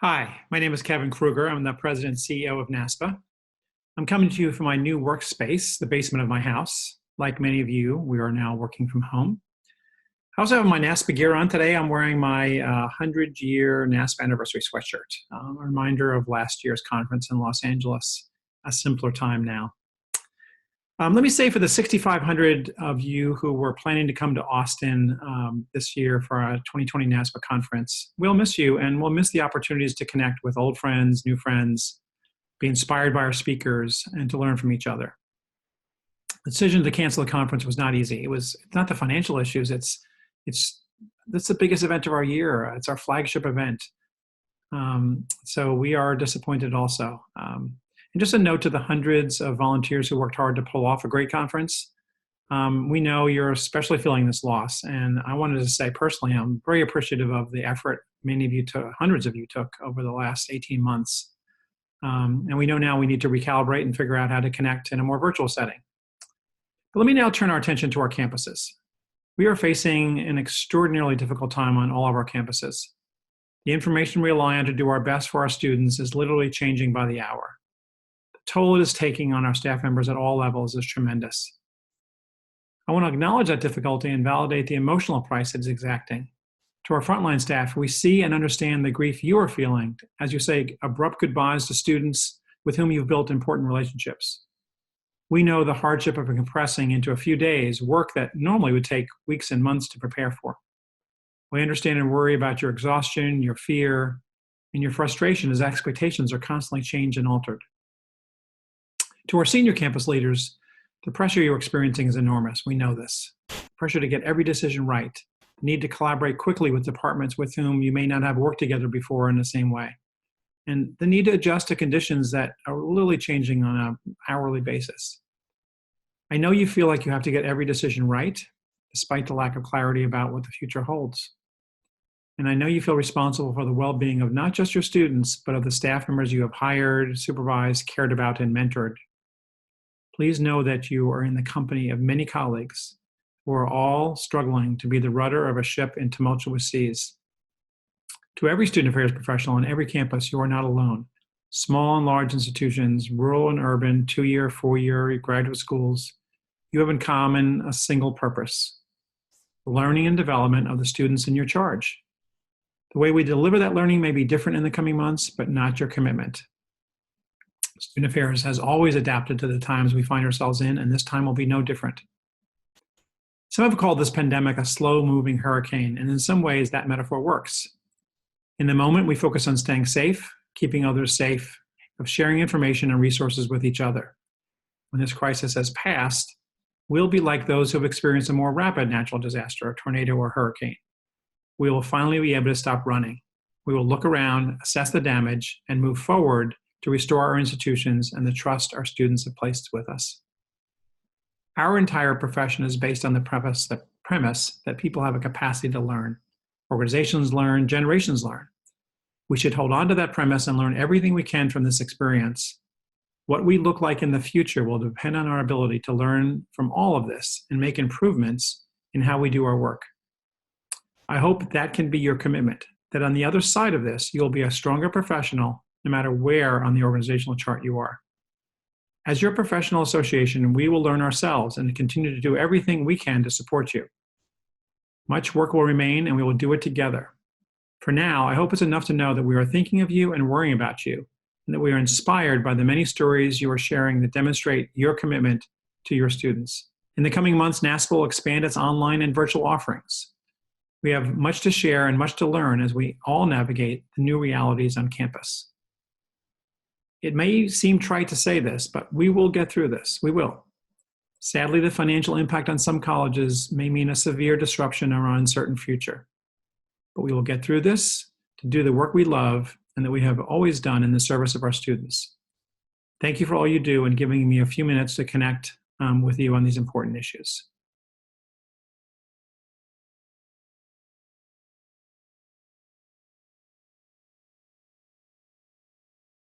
Hi, my name is Kevin Kruger. I'm the President and CEO of NASPA. I'm coming to you from my new workspace, the basement of my house. Like many of you, we are now working from home. I also have my NASPA gear on today. I'm wearing my 100-year NASPA anniversary sweatshirt, a reminder of last year's conference in Los Angeles, a simpler time now. Let me say for the 6,500 of you who were planning to come to Austin this year for our 2020 NASPA conference, we'll miss you and we'll miss the opportunities to connect with old friends, new friends, be inspired by our speakers, and to learn from each other. The decision to cancel the conference was not easy. It's not the financial issues. That's the biggest event of our year. It's our flagship event. So we are disappointed also. And just a note to the hundreds of volunteers who worked hard to pull off a great conference. We know you're especially feeling this loss. And I wanted to say personally, I'm very appreciative of the effort many of you took, hundreds of you took over the last 18 months. And we know now we need to recalibrate and figure out how to connect in a more virtual setting. But let me now turn our attention to our campuses. We are facing an extraordinarily difficult time on all of our campuses. The information we rely on to do our best for our students is literally changing by the hour. Toll it is taking on our staff members at all levels is tremendous. I want to acknowledge that difficulty and validate the emotional price it is exacting. To our frontline staff, we see and understand the grief you are feeling as you say abrupt goodbyes to students with whom you've built important relationships. We know the hardship of compressing into a few days work that normally would take weeks and months to prepare for. We understand and worry about your exhaustion, your fear, and your frustration as expectations are constantly changed and altered. To our senior campus leaders, the pressure you're experiencing is enormous. We know this. Pressure to get every decision right. The need to collaborate quickly with departments with whom you may not have worked together before in the same way. And the need to adjust to conditions that are literally changing on an hourly basis. I know you feel like you have to get every decision right, despite the lack of clarity about what the future holds. And I know you feel responsible for the well-being of not just your students, but of the staff members you have hired, supervised, cared about, and mentored. Please know that you are in the company of many colleagues who are all struggling to be the rudder of a ship in tumultuous seas. To every student affairs professional on every campus, you are not alone. Small and large institutions, rural and urban, 2-year, 4-year graduate schools, you have in common a single purpose: learning and development of the students in your charge. The way we deliver that learning may be different in the coming months, but not your commitment. Student Affairs has always adapted to the times we find ourselves in, and this time will be no different. Some have called this pandemic a slow-moving hurricane, and in some ways that metaphor works. In the moment, we focus on staying safe, keeping others safe, of sharing information and resources with each other. When this crisis has passed, we'll be like those who have experienced a more rapid natural disaster, a tornado or hurricane. We will finally be able to stop running. We will look around, assess the damage, and move forward to restore our institutions and the trust our students have placed with us. Our entire profession is based on the premise that people have a capacity to learn. Organizations learn, generations learn. We should hold on to that premise and learn everything we can from this experience. What we look like in the future will depend on our ability to learn from all of this and make improvements in how we do our work. I hope that can be your commitment, that on the other side of this, you'll be a stronger professional no matter where on the organizational chart you are. As your professional association, we will learn ourselves and continue to do everything we can to support you. Much work will remain, and we will do it together. For now, I hope it's enough to know that we are thinking of you and worrying about you, and that we are inspired by the many stories you are sharing that demonstrate your commitment to your students. In the coming months, NASPA will expand its online and virtual offerings. We have much to share and much to learn as we all navigate the new realities on campus. It may seem trite to say this, but we will get through this. We will. Sadly, the financial impact on some colleges may mean a severe disruption in our uncertain future. But we will get through this to do the work we love and that we have always done in the service of our students. Thank you for all you do and giving me a few minutes to connect with you on these important issues.